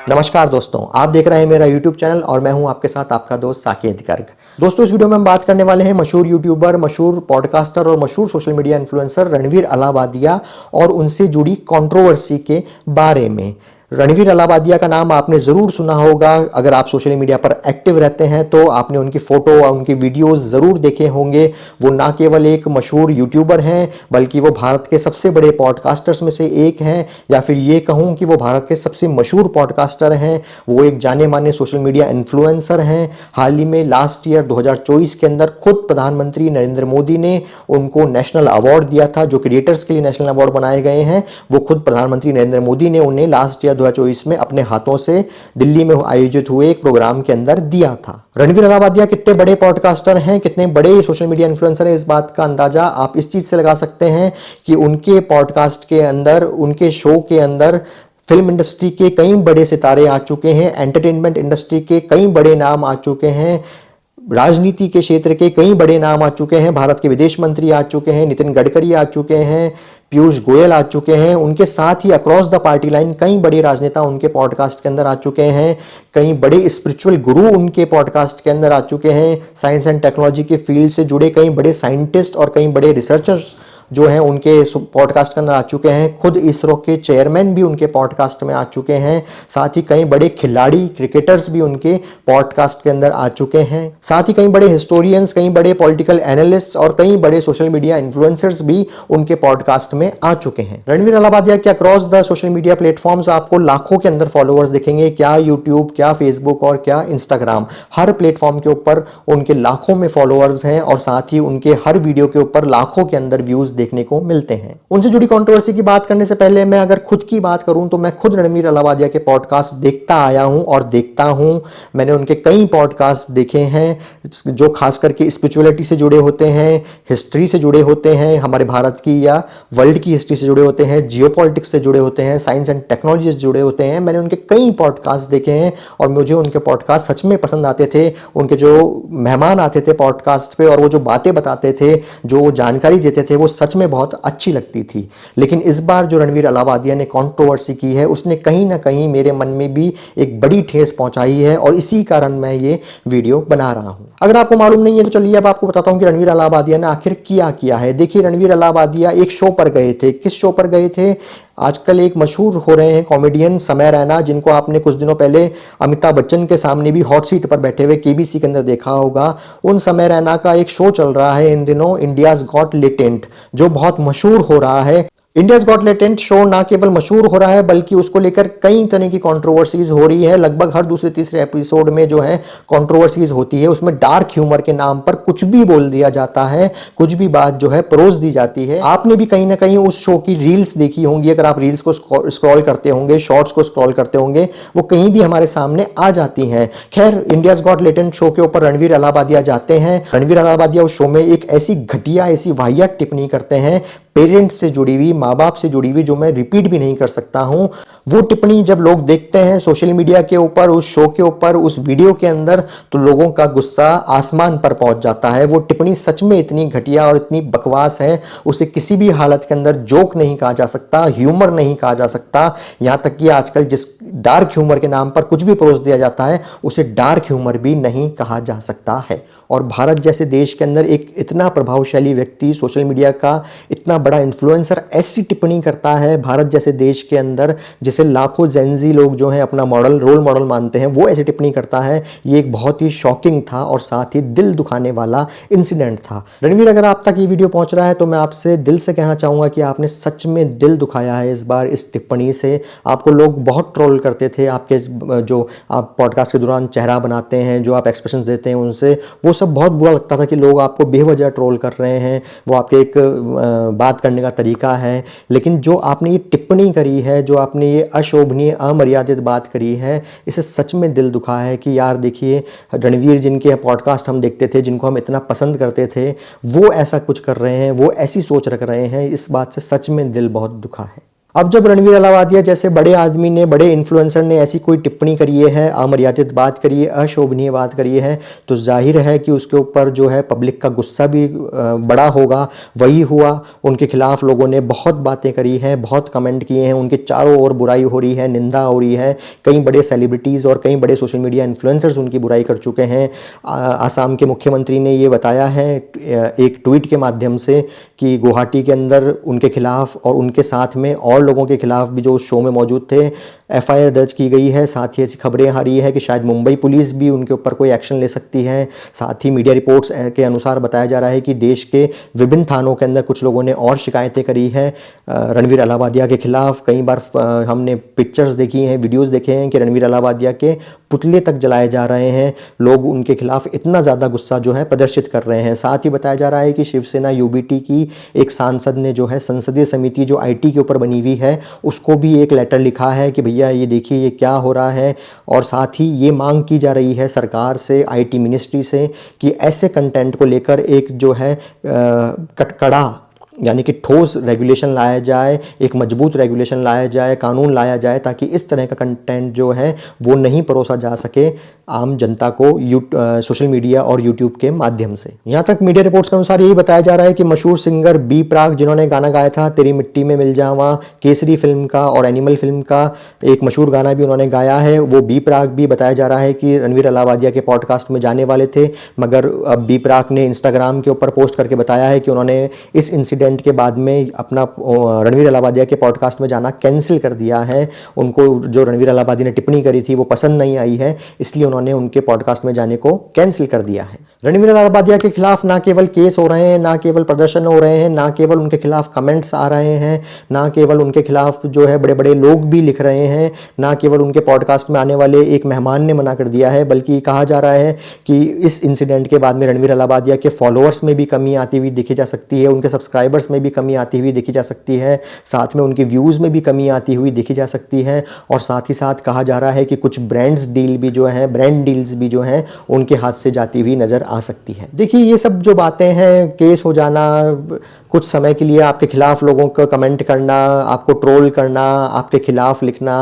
नमस्कार दोस्तों, आप देख रहे हैं मेरा YouTube चैनल और मैं हूं आपके साथ आपका दोस्त साकेत गर्ग। दोस्तों, इस वीडियो में हम बात करने वाले हैं मशहूर यूट्यूबर, मशहूर पॉडकास्टर और मशहूर social media influencer Ranveer Allahbadia और उनसे जुड़ी कंट्रोवर्सी के बारे में। रणवीर अलाहाबादिया का नाम आपने ज़रूर सुना होगा। अगर आप सोशल मीडिया पर एक्टिव रहते हैं तो आपने उनकी फ़ोटो और उनकी वीडियोस ज़रूर देखे होंगे। वो ना केवल एक मशहूर यूट्यूबर हैं, बल्कि वो भारत के सबसे बड़े पॉडकास्टर्स में से एक हैं, या फिर ये कहूँ कि वो भारत के सबसे मशहूर पॉडकास्टर हैं। वो एक जाने माने सोशल मीडिया इन्फ्लुएंसर हैं। हाल ही में लास्ट ईयर 2024 के अंदर खुद प्रधानमंत्री नरेंद्र मोदी ने उनको नेशनल अवार्ड दिया था। जो क्रिएटर्स के लिए नेशनल अवार्ड बनाए गए हैं, वो खुद प्रधानमंत्री नरेंद्र मोदी ने उन्हें लास्ट ईयर 2024 में अपने हाथों से दिल्ली में आयोजित हुए एक प्रोग्राम के अंदर दिया था। रणवीर अलाहाबादिया कितने बड़े पॉडकास्टर हैं, कितने बड़े सोशल मीडिया इन्फ्लुएंसर हैं, इस बात का अंदाजा आप इस चीज से लगा सकते हैं कि उनके पॉडकास्ट के अंदर, उनके शो के अंदर फिल्म इंडस्ट्री के कई बड़े सितारे आ चुके हैं, एंटरटेनमेंट इंडस्ट्री के कई बड़े नाम आ चुके हैं, राजनीति के क्षेत्र के कई बड़े नाम आ चुके हैं। भारत के विदेश मंत्री आ चुके हैं, नितिन गडकरी आ चुके हैं, पीयूष गोयल आ चुके हैं। उनके साथ ही अक्रॉस द पार्टी लाइन कई बड़े राजनेता उनके पॉडकास्ट के अंदर आ चुके हैं। कई बड़े स्पिरिचुअल गुरु उनके पॉडकास्ट के अंदर आ चुके हैं। साइंस एंड टेक्नोलॉजी के फील्ड से जुड़े कई बड़े साइंटिस्ट और कई बड़े रिसर्चर्स जो हैं उनके पॉडकास्ट के अंदर आ चुके हैं। खुद इसरो के चेयरमैन भी उनके पॉडकास्ट में आ चुके हैं। साथ ही कई बड़े खिलाड़ी, क्रिकेटर्स भी उनके पॉडकास्ट के अंदर आ चुके हैं। साथ ही कई बड़े हिस्टोरियंस, कई बड़े पॉलिटिकल एनालिस्ट और कई बड़े सोशल मीडिया इन्फ्लुएंसर्स भी उनके पॉडकास्ट में आ चुके हैं। रणवीर अलाहाबादिया के across the social media platforms आपको लाखों के अंदर फॉलोअर्स दिखेंगे। क्या यूट्यूब, क्या फेसबुक और क्या इंस्टाग्राम, हर प्लेटफॉर्म के ऊपर उनके लाखों में फॉलोअर्स हैं और साथ ही उनके हर वीडियो के ऊपर लाखों के अंदर व्यूज देखने को मिलते हैं। उनसे जुड़ी कंट्रोवर्सी की बात करने से पहले मैं अगर खुद की बात करूं तो मैं खुद रणवीर अलाहाबादिया के पॉडकास्ट देखता आया हूं और देखता हूं। मैंने उनके कई पॉडकास्ट देखे हैं जो खास करके स्पिरिचुअलिटी से जुड़े होते हैं, हिस्ट्री से जुड़े होते हैं, हमारे भारत की या वर्ल्ड की हिस्ट्री से जुड़े होते हैं, जियोपॉलिटिक्स से जुड़े होते हैं, साइंस एंड टेक्नोलॉजी से जुड़े होते हैं। मैंने उनके कई पॉडकास्ट देखे हैं और मुझे उनके पॉडकास्ट सच में पसंद आते थे। उनके जो मेहमान आते थे पॉडकास्ट पे और वो जो बातें बताते थे, जो जानकारी देते थे, वो सच में बहुत अच्छी लगती थी। लेकिन इस बार जो रणवीर अलाहाबादिया ने कंट्रोवर्सी की है, उसने कहीं ना कहीं मेरे मन में भी एक बड़ी ठेस पहुंचाई है और इसी कारण मैं ये वीडियो बना रहा हूं। अगर आपको मालूम नहीं है तो चलिए अब आपको बताता हूं कि रणवीर अलाहाबादिया ने आखिर किया है। देखिए, रणवीर अलाहाबादिया एक शो पर गए थे। किस शो पर गए थे? आजकल एक मशहूर हो रहे हैं कॉमेडियन समय रैना, जिनको आपने कुछ दिनों पहले अमिताभ बच्चन के सामने भी हॉट सीट पर बैठे हुए केबीसी के अंदर देखा होगा। उन समय रैना का एक शो चल रहा है इन दिनों, इंडियाज गॉट टैलेंट, जो बहुत मशहूर हो रहा है। इंडियाज गॉट टैलेंट शो ना केवल मशहूर हो रहा है बल्कि उसको लेकर कई तरह की कंट्रोवर्सीज हो रही है। लगभग हर दूसरे तीसरे एपिसोड में जो है कंट्रोवर्सीज होती है। उसमें डार्क ह्यूमर के नाम पर कुछ भी बोल दिया जाता है, कुछ भी बात जो है परोस दी जाती है। आपने भी कहीं ना कहीं उस शो की रील्स देखी होंगी। अगर आप रील्स को स्क्रॉल करते होंगे, शॉर्ट्स को स्क्रॉल करते होंगे, वो कहीं भी हमारे सामने आ जाती हैं। खैर, इंडियाज गॉट टैलेंट शो के ऊपर रणवीर अलाहाबादिया जाते हैं। रणवीर अलाहाबादिया उस शो में एक ऐसी घटिया, ऐसी वाहियात टिप्पणी करते हैं पेरेंट्स से जुड़ी हुई, माँ बाप से जुड़ी हुई, जो मैं रिपीट भी नहीं कर सकता हूं। वो टिप्पणी जब लोग देखते हैं सोशल मीडिया के ऊपर, उस शो के ऊपर, उस वीडियो के अंदर, तो लोगों का गुस्सा आसमान पर पहुंच जाता है। वो टिप्पणी सच में इतनी घटिया और इतनी बकवास है, उसे किसी भी हालत के अंदर जोक नहीं कहा जा सकता, ह्यूमर नहीं कहा जा सकता। यहां तक कि आजकल जिस डार्क ह्यूमर के नाम पर कुछ भी परोस दिया जाता है, उसे डार्क ह्यूमर भी नहीं कहा जा सकता है। और भारत जैसे देश के अंदर एक इतना प्रभावशाली व्यक्ति, सोशल मीडिया का इतना बड़ा इन्फ्लुएंसर ऐसी टिप्पणी करता है भारत जैसे देश के अंदर, जिसे लाखों जेनजी लोग जो हैं अपना मॉडल, रोल मॉडल मानते हैं, वो ऐसी टिप्पणी करता है। ये एक बहुत ही शॉकिंग था और साथ ही दिल दुखाने वाला इंसिडेंट था। रणवीर, अगर आप तक ये वीडियो पहुंच रहा है तो मैं आपसे दिल से कहना चाहूंगा कि आपने सच में दिल दुखाया है इस बार इस टिप्पणी से। आपको लोग बहुत ट्रोल करते थे, आपके जो आप पॉडकास्ट के दौरान चेहरा बनाते हैं, जो आप एक्सप्रेशन देते हैं उनसे, वो सब बहुत बुरा लगता था कि लोग आपको बेवजह ट्रोल कर रहे हैं। वो आपके एक बात करने का तरीका है। लेकिन जो आपने ये टिप्पणी करी है, जो आपने ये अशोभनीय, अमर्यादित बात करी है, इसे सच में दिल दुखा है कि यार देखिए, रणवीर जिनके पॉडकास्ट हम देखते थे, जिनको हम इतना पसंद करते थे, वो ऐसा कुछ कर रहे हैं, वो ऐसी सोच रख रहे हैं। इस बात से सच में दिल बहुत दुखा है। अब जब रणवीर अलावादिया जैसे बड़े आदमी ने, बड़े इन्फ्लुएंसर ने ऐसी कोई टिप्पणी करी है, अमर्यादित बात करी है, अशोभनीय बात करी है, तो जाहिर है कि उसके ऊपर जो है पब्लिक का गुस्सा भी बड़ा होगा। वही हुआ, उनके खिलाफ लोगों ने बहुत बातें करी हैं, बहुत कमेंट किए हैं, उनके चारों ओर बुराई हो रही है, निंदा हो रही है। कई बड़े सेलिब्रिटीज़ और कई बड़े सोशल मीडिया इन्फ्लुएंसर्स उनकी बुराई कर चुके हैं। आसाम के मुख्यमंत्री ने ये बताया है एक ट्वीट के माध्यम से कि गुवाहाटी के अंदर उनके खिलाफ और उनके साथ में और लोगों के खिलाफ भी जो उस शो में मौजूद थे एफआईआर दर्ज की गई है। साथ ही ऐसी खबरें आ रही है कि शायद मुंबई पुलिस भी उनके ऊपर कोई एक्शन ले सकती है। साथ ही मीडिया रिपोर्ट्स के अनुसार बताया जा रहा है कि देश के विभिन्न थानों के अंदर कुछ लोगों ने और शिकायतें करी हैं रणवीर अलावादिया के खिलाफ। कई बार हमने पिक्चर्स देखी हैं, वीडियोस देखे हैं कि रणवीर अलावादिया के पुतले तक जलाए जा रहे हैं। लोग उनके खिलाफ इतना ज़्यादा गुस्सा जो है प्रदर्शित कर रहे हैं। साथ ही बताया जा रहा है कि शिवसेना यूबीटी की एक सांसद ने जो है संसदीय समिति जो आईटी के ऊपर बनी हुई है उसको भी एक लेटर लिखा है कि भैया ये देखिए ये क्या हो रहा है। और साथ ही ये मांग की जा रही है सरकार से, आईटी मिनिस्ट्री से, कि ऐसे कंटेंट को लेकर एक जो है कड़ा यानी कि ठोस रेगुलेशन लाया जाए, एक मजबूत रेगुलेशन लाया जाए, कानून लाया जाए, ताकि इस तरह का कंटेंट जो है वो नहीं परोसा जा सके आम जनता को सोशल मीडिया और यूट्यूब के माध्यम से। यहाँ तक मीडिया रिपोर्ट्स के अनुसार यही बताया जा रहा है कि मशहूर सिंगर बी प्राक, जिन्होंने गाना गाया था तेरी मिट्टी में मिल जावा, केसरी फिल्म का और एनिमल फिल्म का एक मशहूर गाना भी उन्होंने गाया है, वो बी प्राक भी बताया जा रहा है कि रणवीर अलावादिया के पॉडकास्ट में जाने वाले थे। मगर अब बी प्राक ने इंस्टाग्राम के ऊपर पोस्ट करके बताया है कि उन्होंने इस इंसिडेंट के बाद में अपना रणवीर अलावादिया के पॉडकास्ट में जाना कैंसिल कर दिया है। उनको जो रणवीर अलावादिया ने टिप्पणी करी थी वो पसंद नहीं आई है, इसलिए उन्होंने उनके पॉडकास्ट में जाने को कैंसिल कर दिया है। रणवीर अलावादिया के खिलाफ ना केवल केस हो रहे हैं, ना केवल प्रदर्शन हो रहे हैं, ना केवल उनके खिलाफ कमेंट्स आ रहे हैं, ना केवल उनके खिलाफ जो है बड़े बड़े लोग भी लिख रहे हैं, ना केवल उनके पॉडकास्ट में आने वाले एक मेहमान ने मना कर दिया है, बल्कि कहा जा रहा है कि इस इंसिडेंट के बाद में रणवीर अलावादिया के फॉलोअर्स में भी कमी आती हुई देखी जा सकती है, उनके सब्सक्राइबर्स में भी कमी आती हुई देखी जा सकती है, साथ में उनके व्यूज़ में भी कमी आती हुई देखी जा सकती है। और साथ ही साथ कहा जा रहा है कि कुछ ब्रांड डील्स भी जो हैं उनके हाथ से जाती हुई नज़र आ सकती है। देखिए ये सब जो बातें हैं, केस हो जाना, कुछ समय के लिए आपके खिलाफ लोगों का कमेंट करना, आपको ट्रोल करना, आपके खिलाफ लिखना,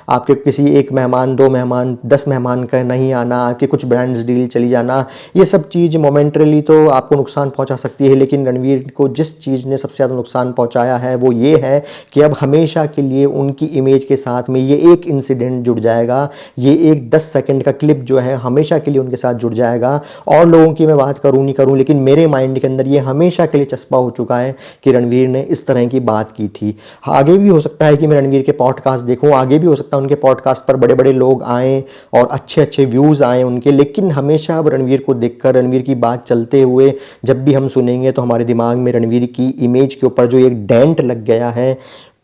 आपके किसी एक मेहमान, 2 मेहमान, 10 मेहमान का नहीं आना, आपके कुछ ब्रांड्स डील चली जाना, ये सब चीज़ मोमेंटरली तो आपको नुकसान पहुंचा सकती है। लेकिन रणवीर को जिस चीज़ ने सबसे ज़्यादा नुकसान पहुंचाया है वो ये है कि अब हमेशा के लिए उनकी इमेज के साथ में ये एक इंसिडेंट जुड़ जाएगा, ये एक 10 सेकंड का क्लिप जो है हमेशा के लिए उनके साथ जुड़ जाएगा। और लोगों की मैं बात करूं नहीं करूं, लेकिन मेरे माइंड के अंदर ये हमेशा के लिए चस्पा हो चुका है कि रणवीर ने इस तरह की बात की थी। आगे भी हो सकता है कि मैं रणवीर के पॉडकास्ट देखूं, आगे भी हो सकता है उनके पॉडकास्ट पर बड़े बड़े लोग आएँ और अच्छे अच्छे व्यूज़ आएँ उनके, लेकिन हमेशा अब रणवीर को देखकर, रणवीर की बात चलते हुए जब भी हम सुनेंगे तो हमारे दिमाग में रणवीर की इमेज के ऊपर जो एक डेंट लग गया है,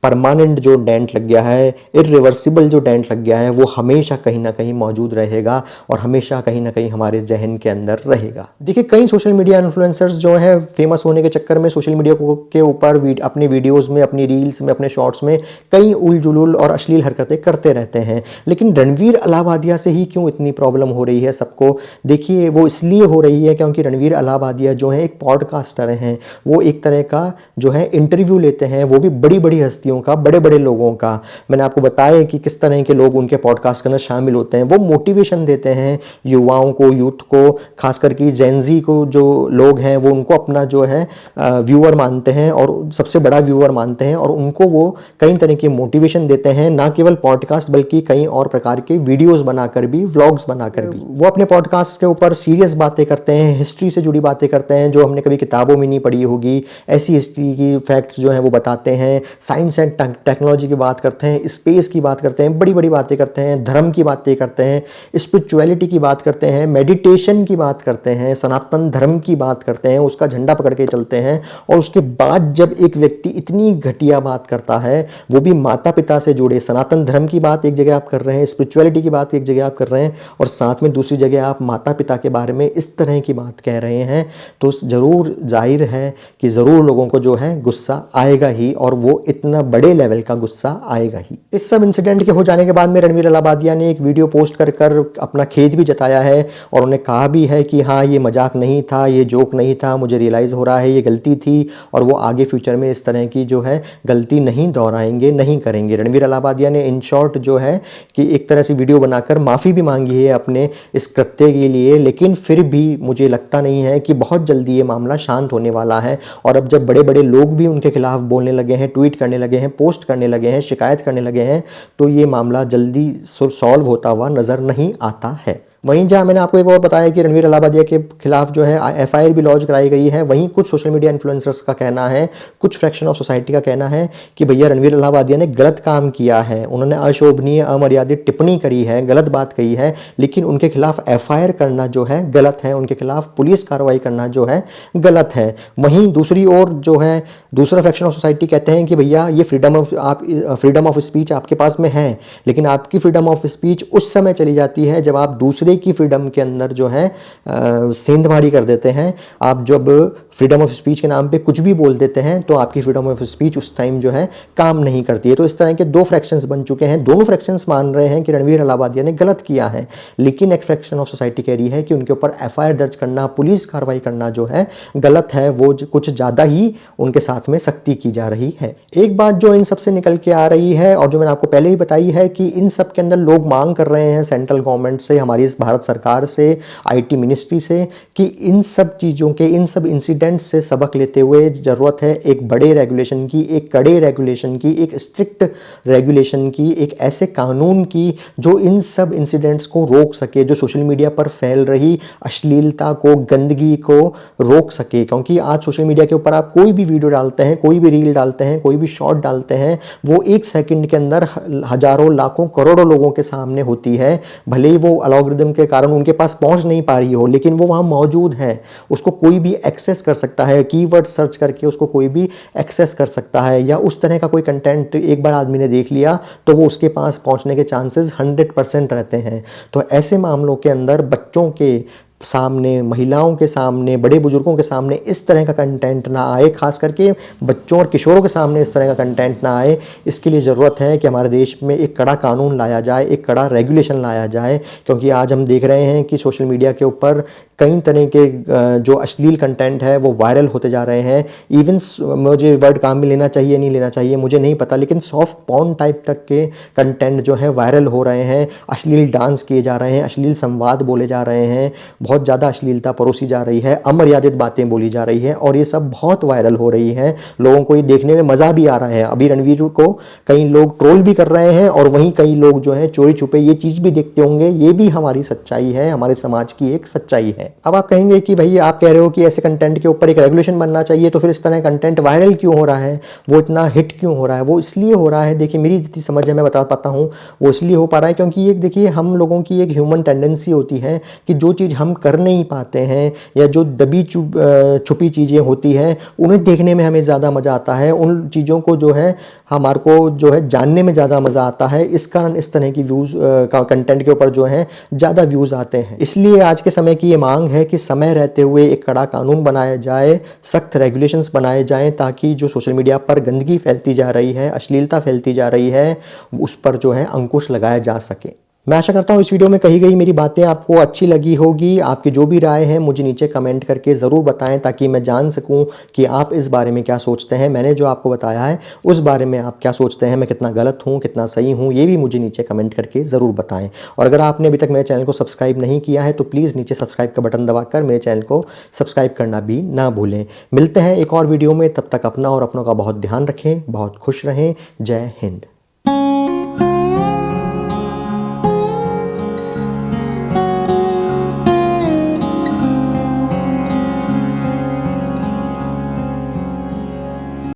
परमानेंट जो डेंट लग गया है, इरिवर्सिबल जो डेंट लग गया है, वो हमेशा कहीं ना कहीं मौजूद रहेगा और हमेशा कहीं ना कहीं हमारे जहन के अंदर रहेगा। देखिए कई सोशल मीडिया इन्फ्लुएंसर्स जो है फेमस होने के चक्कर में सोशल मीडिया के ऊपर अपनी वीडियोस में, अपनी रील्स में, अपने शॉर्ट्स में कई उलझुल और अश्लील हरकतें करते रहते हैं। लेकिन रणवीर अलावादिया से ही क्यों इतनी प्रॉब्लम हो रही है सबको? देखिए वो इसलिए हो रही है क्योंकि रणवीर अलावादिया जो है एक पॉडकास्टर हैं, वो एक तरह का जो है इंटरव्यू लेते हैं, वो भी बड़ी बड़ी हस्तियों का, बड़े बड़े लोगों का। मैंने आपको बताया कि किस तरह के लोग उनके पॉडकास्ट के अंदर शामिल होते हैं। वो मोटिवेशन देते हैं युवाओं को, यूथ को, खासकर कि जेनजी को जो लोग हैं वो उनको अपना जो है व्यूअर मानते हैं और सबसे बड़ा व्यूअर मानते हैं, और उनको वो कई तरह की मोटिवेशन देते हैं, ना केवल पॉडकास्ट बल्कि कई और प्रकार के वीडियोस बनाकर भी, व्लॉग्स बनाकर भी। वो अपने पॉडकास्ट के ऊपर सीरियस बातें करते हैं, हिस्ट्री से जुड़ी बातें करते हैं जो हमने कभी किताबों में नहीं पढ़ी होगी, ऐसी हिस्ट्री की फैक्ट्स जो हैं वो बताते हैं, साइंस एंड टेक्नोलॉजी की बात करते हैं, स्पेस की बात करते हैं, बड़ी बड़ी बातें करते हैं, धर्म की बातें करते हैं, स्पिरिचुअलिटी की बात करते हैं, मेडिटेशन की बात करते हैं, सनातन धर्म की बात करते हैं, उसका झंडा पकड़ के चलते हैं। और उसके बाद जब एक व्यक्ति इतनी घटिया बात करता है, वो भी माता पिता से जुड़े, सनातन धर्म की बात एक जगह आप कर रहे हैं, स्पिरिचुअलिटी की बात एक जगह आप कर रहे हैं, और साथ में दूसरी जगह आप माता पिता के बारे में इस तरह की बात कह रहे हैं, तो ज़रूर जाहिर है कि ज़रूर लोगों को जो है गुस्सा आएगा ही, और वो इतना बड़े लेवल का गुस्सा आएगा ही। इस सब इंसिडेंट के हो जाने के बाद में रणवीर अलाहाबादिया ने एक वीडियो पोस्ट कर अपना खेद भी जताया है और उन्होंने कहा भी है कि हाँ, ये मजाक नहीं था, ये जोक नहीं था, मुझे रियलाइज़ हो रहा है ये गलती थी और वो आगे फ्यूचर में इस तरह की जो है गलती नहीं दोहराएंगे, नहीं करेंगे। रणवीर अलाहाबादिया ने इन शॉर्ट जो है कि एक तरह से वीडियो बनाकर माफ़ी भी मांगी है अपने इस कृत्य के लिए, लेकिन फिर भी मुझे लगता नहीं है कि बहुत जल्दी ये मामला शांत होने वाला है। और अब जब बड़े बड़े लोग भी उनके खिलाफ बोलने लगे हैं, ट्वीट करने लगे हैं, पोस्ट करने लगे हैं, शिकायत करने लगे हैं, तो ये मामला जल्दी सॉल्व होता हुआ नज़र नहीं आता है। वहीं जहाँ मैंने आपको एक और बताया कि रणवीर अलाहाबादिया के खिलाफ जो है एफआईआर भी लॉन्च कराई गई है, वहीं कुछ सोशल मीडिया इन्फ्लुएंसर्स का कहना है, कुछ फ्रैक्शन ऑफ सोसाइटी का कहना है कि भैया रणवीर अलाहाबादिया ने गलत काम किया है, उन्होंने अशोभनीय अमर्यादित टिप्पणी करी है, गलत बात कही है, लेकिन उनके खिलाफ एफआईआर करना जो है गलत है, उनके खिलाफ पुलिस कार्रवाई करना जो है गलत है। वहीं दूसरी ओर जो है दूसरा फ्रैक्शन ऑफ सोसाइटी कहते हैं कि भैया ये फ्रीडम ऑफ स्पीच आपके पास में है, लेकिन आपकी फ्रीडम ऑफ स्पीच उस समय चली जाती है जब आप दूसरे की फ्रीडम के अंदर जो है सेंधमारी कर देते हैं। आप जब फ्रीडम ऑफ स्पीच के नाम पे कुछ भी बोल देते हैं तो आपकी फ्रीडम ऑफ स्पीच उस टाइम जो है काम नहीं करती है। तो इस तरह के दो फ्रैक्शंस बन चुके हैं। दोनों फ्रैक्शंस मान रहे हैं कि रणवीर अलाहाबादिया ने गलत किया है, लेकिन एक फ्रैक्शन ऑफ सोसाइटी कह रही है कि उनके ऊपर एफआईआर दर्ज करना, पुलिस कार्रवाई करना जो है गलत है, वो कुछ ज़्यादा ही उनके साथ में सख्ती की जा रही है। एक बात जो इन सबसे निकल के आ रही है और जो मैंने आपको पहले ही बताई है कि इन सब के अंदर लोग मांग कर रहे हैं सेंट्रल गवर्नमेंट से, हमारी इस भारत सरकार से, आईटी मिनिस्ट्री से, कि इन सब चीज़ों के, इन सब इंसिडेंट से सबक लेते हुए ज़रूरत है एक बड़े रेगुलेशन की, एक कड़े रेगुलेशन की, एक स्ट्रिक्ट रेगुलेशन की, एक ऐसे कानून की जो इन सब इंसिडेंट्स को रोक सके, जो सोशल मीडिया पर फैल रही अश्लीलता को, गंदगी को रोक सके। क्योंकि आज सोशल मीडिया के ऊपर आप कोई भी वीडियो डालते हैं, कोई भी रील डालते हैं, कोई भी शॉर्ट डालते हैं, वो एक सेकंड के अंदर हजारों, लाखों, करोड़ों लोगों के सामने होती है। भले ही वो एल्गोरिदम के कारण उनके पास पहुंच नहीं पा रही हो, लेकिन वो वहां मौजूद है, उसको कोई भी एक्सेस कर सकता है, कीवर्ड सर्च करके उसको कोई भी एक्सेस कर सकता है, या उस तरह का कोई कंटेंट एक बार आदमी ने देख लिया तो वो उसके पास पहुंचने के चांसेस 100% रहते हैं। तो ऐसे मामलों के अंदर बच्चों के सामने, महिलाओं के सामने, बड़े बुजुर्गों के सामने इस तरह का कंटेंट ना आए, खास करके बच्चों और किशोरों के सामने इस तरह का कंटेंट ना आए। इसके लिए ज़रूरत है कि हमारे देश में एक कड़ा कानून लाया जाए, एक कड़ा रेगुलेशन लाया जाए। क्योंकि आज हम देख रहे हैं कि सोशल मीडिया के ऊपर कई तरह के जो अश्लील कंटेंट है वो वायरल होते जा रहे हैं। इवन मुझे वर्ड काम में लेना चाहिए नहीं लेना चाहिए मुझे नहीं पता, लेकिन सॉफ्ट पॉर्न टाइप तक के कंटेंट जो है वायरल हो रहे हैं, अश्लील डांस किए जा रहे हैं, अश्लील संवाद बोले जा रहे हैं, बहुत ज़्यादा अश्लीलता परोसी जा रही है, अमर्यादित बातें बोली जा रही है, और ये सब बहुत वायरल हो रही है। लोगों को ये देखने में मज़ा भी आ रहा है। अभी रणवीर को कई लोग ट्रोल भी कर रहे हैं और वहीं कई लोग जो है चोरी छुपे ये चीज़ भी देखते होंगे। ये भी हमारी सच्चाई है, हमारे समाज की एक सच्चाई है। अब आप कहेंगे कि भाई आप कह रहे हो कि ऐसे कंटेंट के ऊपर एक रेगुलेशन बनना चाहिए, तो फिर इस तरह कंटेंट वायरल क्यों हो रहा है, वो इतना हिट क्यों हो रहा है? वो इसलिए हो रहा है, देखिए मेरी जितनी समझ है मैं बता पाता हूँ, वो इसलिए हो पा रहा है क्योंकि एक देखिए हम लोगों की एक ह्यूमन टेंडेंसी होती है कि जो चीज़ हम कर नहीं पाते हैं या जो दबी छुपी चीज़ें होती हैं उन्हें देखने में हमें ज़्यादा मज़ा आता है, उन चीज़ों को जो है हमारे को जो है जानने में ज़्यादा मज़ा आता है। इस कारण इस तरह की व्यूज़ कंटेंट के ऊपर जो है ज़्यादा व्यूज़ आते हैं। इसलिए आज के समय की ये मांग है कि समय रहते हुए एक कड़ा कानून बनाया जाए, सख्त रेगुलेशंस बनाए जाएं, ताकि जो सोशल मीडिया पर गंदगी फैलती जा रही है, अश्लीलता फैलती जा रही है, उस पर जो है अंकुश लगाया जा सके। मैं आशा करता हूँ इस वीडियो में कही गई मेरी बातें आपको अच्छी लगी होगी। आपकी जो भी राय है मुझे नीचे कमेंट करके ज़रूर बताएं, ताकि मैं जान सकूं कि आप इस बारे में क्या सोचते हैं। मैंने जो आपको बताया है उस बारे में आप क्या सोचते हैं, मैं कितना गलत हूँ, कितना सही हूँ, ये भी मुझे नीचे कमेंट करके ज़रूर बताएं। और अगर आपने अभी तक मेरे चैनल को सब्सक्राइब नहीं किया है तो प्लीज़ नीचे सब्सक्राइब का बटन दबाकर मेरे चैनल को सब्सक्राइब करना भी ना भूलें। मिलते हैं एक और वीडियो में, तब तक अपना और अपनों का बहुत ध्यान रखें, बहुत खुश रहें। जय हिंद।